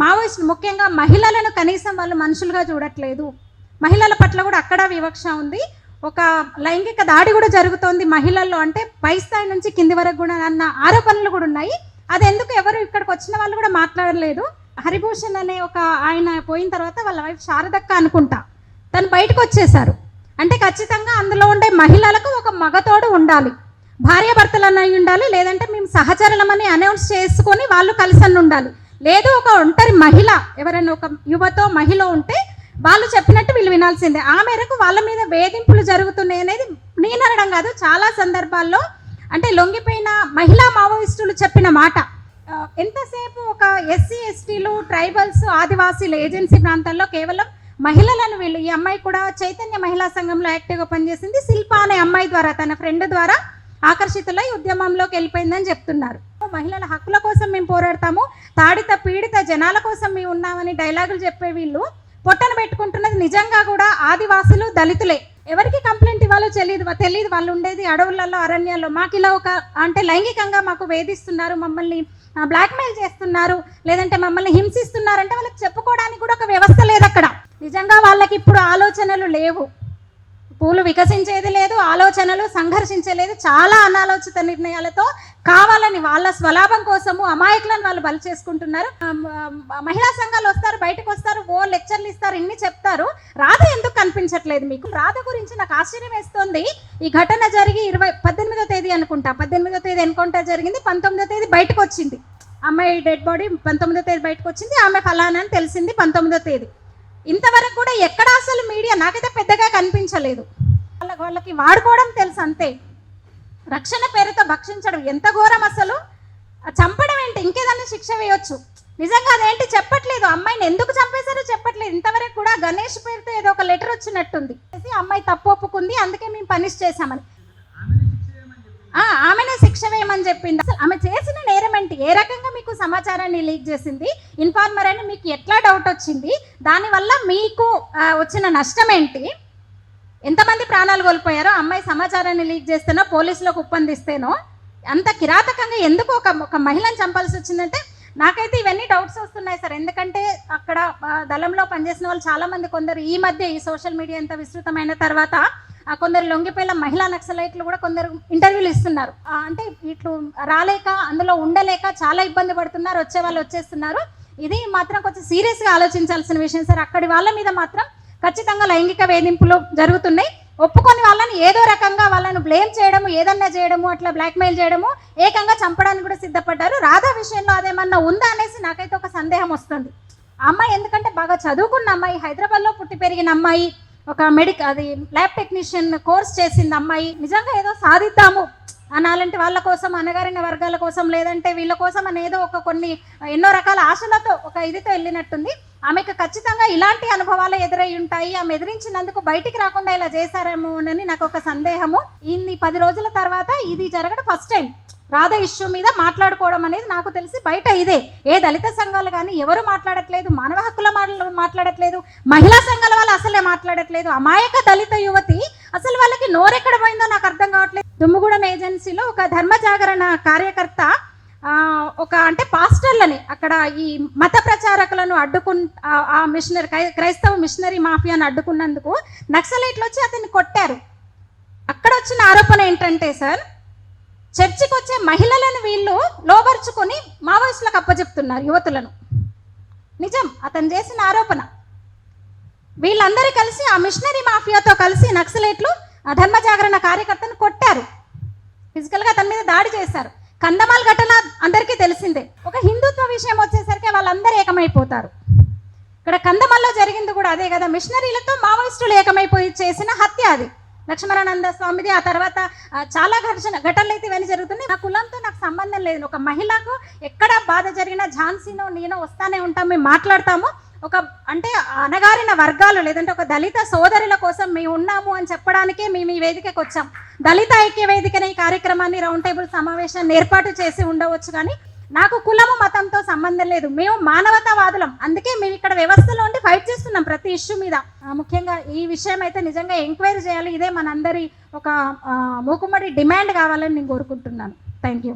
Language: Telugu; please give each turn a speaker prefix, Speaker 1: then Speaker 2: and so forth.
Speaker 1: మావోయిస్టులు ముఖ్యంగా మహిళలను కనీసం వాళ్ళు మనుషులుగా చూడట్లేదు. మహిళల పట్ల కూడా అక్కడ వివక్ష ఉంది. ఒక లైంగిక దాడి కూడా జరుగుతోంది మహిళల్లో, అంటే పై స్థాయి నుంచి కింది వరకు కూడా అన్న ఆరోపణలు కూడా ఉన్నాయి. అది ఎందుకు ఎవరు ఇక్కడికి వచ్చిన వాళ్ళు కూడా మాట్లాడలేదు. హరిభూషణ్ అనే ఒక ఆయన పోయిన తర్వాత వాళ్ళ వైఫ్ శారదక్క అనుకుంటా తను బయటకు వచ్చేసారు. అంటే ఖచ్చితంగా అందులో ఉండే మహిళలకు ఒక మగతోడు ఉండాలి, భార్యాభర్తలు అన్నవి ఉండాలి, లేదంటే మేము సహచరులమని అనౌన్స్ చేసుకొని వాళ్ళు కలిసి ఉండాలి. లేదు ఒక ఒంటరి మహిళ ఎవరైనా ఒక యువతో మహిళ ఉంటే వాళ్ళు చెప్పినట్టు వీళ్ళు వినాల్సిందే. ఆ మేరకు వాళ్ళ మీద వేధింపులు జరుగుతున్నాయి అనేది నేను అనడం కాదు, చాలా సందర్భాల్లో అంటే లొంగిపోయిన మహిళా మావోయిస్టులు చెప్పిన మాట. ఎంతసేపు ఒక ఎస్సీ ఎస్టీలు ట్రైబల్స్ ఆదివాసీలు ఏజెన్సీ ప్రాంతాల్లో కేవలం మహిళలను వీళ్ళు, ఈ అమ్మాయి కూడా చైతన్య మహిళా సంఘంలో యాక్టివ్గా పనిచేసింది, శిల్ప అనే అమ్మాయి ద్వారా తన ఫ్రెండ్ ద్వారా ఆకర్షితులై ఉద్యమంలోకి వెళ్ళిపోయిందని చెప్తున్నారు. మహిళల హక్కుల కోసం మేము పోరాడతాము, తాడిత పీడిత జనాల కోసం మేము ఉన్నామని డైలాగులు చెప్పే వీళ్ళు పొట్టను పెట్టుకుంటున్నది నిజంగా కూడా ఆదివాసులు దళితులే. ఎవరికి కంప్లైంట్ ఇవ్వాలో తెలియదు. వాళ్ళు ఉండేది అడవులలో అరణ్యాల్లో. మాకు ఇలా ఒక అంటే లైంగికంగా మాకు వేధిస్తున్నారు, మమ్మల్ని బ్లాక్మెయిల్ చేస్తున్నారు, లేదంటే మమ్మల్ని హింసిస్తున్నారంటే వాళ్ళకి చెప్పుకోవడానికి కూడా ఒక వ్యవస్థ లేదు అక్కడ. నిజంగా వాళ్ళకి ఇప్పుడు ఆలోచనలు లేవు, పూలు వికసించేది లేదు, ఆలోచనలు సంఘర్షించలేదు. చాలా అనాలోచిత నిర్ణయాలతో కావాలని వాళ్ళ స్వలాభం కోసము అమాయకులను వాళ్ళు బలి చేసుకుంటున్నారు. మహిళా సంఘాలు వస్తారు, బయటకు వస్తారు, ఓ లెక్చర్లు ఇస్తారు, ఇన్ని చెప్తారు. రాధ ఎందుకు కనిపించట్లేదు మీకు? రాధ గురించి నాకు ఆశ్చర్యం వేస్తుంది. ఈ ఘటన జరిగి 18వ తేదీ అనుకుంటా, 18వ తేదీ ఎన్కౌంటర్ జరిగింది, 19వ తేదీ బయటకు వచ్చింది. అమ్మాయి డెడ్ బాడీ 19వ తేదీ బయటకు వచ్చింది, ఆమె ఫలానా అని తెలిసింది 19వ తేదీ. ఇంతవరకు కూడా ఎక్కడ అసలు మీడియా నాకైతే పెద్దగా కనిపించలేదు. వాళ్ళకి వాడుకోవడం తెలుసు అంతే. రక్షణ పేరుతో భక్షించడం ఎంత ఘోరం అసలు. చంపడం ఏంటి, ఇంకేదన్నా శిక్ష వేయొచ్చు. నిజంగా అదేంటి చెప్పట్లేదు. అమ్మాయిని ఎందుకు చంపేశారో చెప్పట్లేదు. ఇంతవరకు కూడా గణేష్ పేరుతో ఏదో ఒక లెటర్ వచ్చినట్టుంది. అమ్మాయి తప్పు ఒప్పుకుంది, అందుకే మేము పనిష్ చేశామని, ఆమెనే శిక్ష వేయమని చెప్పింది. అసలు ఆమె చేసిన నేరం ఏంటి? ఏ రకంగా మీకు సమాచారాన్ని లీక్ చేసింది? ఇన్ఫార్మర్ అని మీకు ఎట్లా డౌట్ వచ్చింది? దానివల్ల మీకు వచ్చిన నష్టం ఏంటి? ఎంతమంది ప్రాణాలు కోల్పోయారో? అమ్మాయి సమాచారాన్ని లీక్ చేస్తేనో పోలీసులకు ఒప్పందిస్తేనో అంత కిరాతకంగా ఎందుకు ఒక మహిళను చంపాల్సి వచ్చిందంటే నాకైతే ఇవన్నీ డౌట్స్ వస్తున్నాయి సార్. ఎందుకంటే అక్కడ దళంలో పనిచేసిన వాళ్ళు చాలామంది, కొందరు ఈ మధ్య ఈ సోషల్ మీడియా ఎంత విస్తృతమైన తర్వాత కొందరు లొంగిపోయిన మహిళా నక్సలైట్లు కూడా కొందరు ఇంటర్వ్యూలు ఇస్తున్నారు. అంటే ఇట్లు రాలేక అందులో ఉండలేక చాలా ఇబ్బంది పడుతున్నారు, వచ్చే వాళ్ళు వచ్చేస్తున్నారు. ఇది మాత్రం కొంచెం సీరియస్గా ఆలోచించాల్సిన విషయం సార్. అక్కడి వాళ్ళ మీద మాత్రం ఖచ్చితంగా లైంగిక వేధింపులు జరుగుతున్నాయి. ఒప్పుకొని వాళ్ళని ఏదో రకంగా వాళ్ళను బ్లేమ్ చేయడము, ఏదన్నా చేయడము, అట్లా బ్లాక్మెయిల్ చేయడము, ఏకంగా చంపడానికి కూడా సిద్ధపడ్డారు. రాధా విషయంలో అదేమన్నా ఉందా అనేసి నాకైతే ఒక సందేహం వస్తుంది. ఆ అమ్మాయి ఎందుకంటే బాగా చదువుకున్న అమ్మాయి, హైదరాబాద్లో పుట్టి పెరిగిన అమ్మాయి, ఒక అది ల్యాబ్ టెక్నీషియన్ కోర్స్ చేసింది అమ్మాయి. నిజంగా ఏదో సాధిద్దాము అనాలంటే వాళ్ళ కోసం, అనగారిన వర్గాల కోసం, లేదంటే వీళ్ళ కోసం అనేదో కొన్ని ఎన్నో రకాల ఆశలతో ఒక ఇదితో వెళ్ళినట్టుంది. ఆమెకు ఖచ్చితంగా ఇలాంటి అనుభవాలు ఎదురై ఉంటాయి. ఆమె ఎదిరించినందుకు బయటికి రాకుండా ఇలా చేశారేమో అని నాకు ఒక సందేహము. ఇన్ని 10 రోజుల తర్వాత ఇది జరగడం ఫస్ట్ టైం. రాధ ఇష్యూ మీద మాట్లాడుకోవడం అనేది నాకు తెలిసి బయట ఇదే. ఏ దళిత సంఘాలు కానీ ఎవరు మాట్లాడట్లేదు, మానవ హక్కుల మాట్లాడట్లేదు, మహిళా సంఘాల వాళ్ళు అసలే మాట్లాడట్లేదు. అమాయక దళిత యువతి అసలు వాళ్ళకి నోరెక్కడ పోయిందో నాకు అర్థం కావట్లేదు. దుమ్ముగూడెం ఏజెన్సీలో ఒక ధర్మ జాగరణ కార్యకర్త అంటే పాస్టర్లని అక్కడ ఈ మత ప్రచారకులను ఆ మిషనరీ, క్రైస్తవ మిషనరీ మాఫియాను అడ్డుకున్నందుకు నక్సలైట్లు వచ్చి అతన్ని కొట్టారు. అక్కడ వచ్చిన ఆరోపణ ఏంటంటే సార్, చర్చికి వచ్చే మహిళలను వీళ్ళు లోబర్చుకొని మావోయిస్టులకు అప్పచెప్తున్నారు యువతులను. నిజం, అతను చేసిన ఆరోపణ. వీళ్ళందరూ కలిసి ఆ మిషనరీ మాఫియాతో కలిసి నక్సలైట్లు ఆ ధర్మ జాగరణ కార్యకర్తను కొట్టారు, ఫిజికల్గా అతని మీద దాడి చేశారు. కందమాల్ ఘటన అందరికీ తెలిసిందే. ఒక హిందుత్వ విషయం వచ్చేసరికి వాళ్ళందరూ ఏకమైపోతారు. ఇక్కడ కందమాల్లో జరిగింది కూడా అదే కదా, మిషనరీలతో మావోయిస్టులు ఏకమైపోయి చేసిన హత్య అది. లక్ష్మణానంద స్వామిది. ఆ తర్వాత చాలా ఘటనలు అయితే ఇవన్నీ జరుగుతున్నాయి. నా కులంతో నాకు సంబంధం లేదు. ఒక మహిళకు ఎక్కడ బాధ జరిగినా ఝాన్సీనో నేనో వస్తానే ఉంటాం, మేము మాట్లాడతాము. అంటే అనగారిన వర్గాలు, లేదంటే ఒక దళిత సోదరుల కోసం మేము ఉన్నాము అని చెప్పడానికే మేము ఈ వేదికకు వచ్చాం. దళిత ఐక్య వేదికనే ఈ కార్యక్రమాన్ని రౌండ్ టేబుల్ సమావేశాన్ని ఏర్పాటు చేసి ఉండవచ్చు, కానీ నాకు కులము మతంతో సంబంధం లేదు. మేము మానవతావాదులం. అందుకే మేము ఇక్కడ వ్యవస్థలో ఉండి ఫైట్ చేస్తున్నాం ప్రతి ఇష్యూ మీద. ముఖ్యంగా ఈ విషయం అయితే నిజంగా ఎంక్వైరీ చేయాలి. ఇదే మనందరి ఒక మూకుమ్మడి డిమాండ్ కావాలని నేను కోరుకుంటున్నాను. Thank you.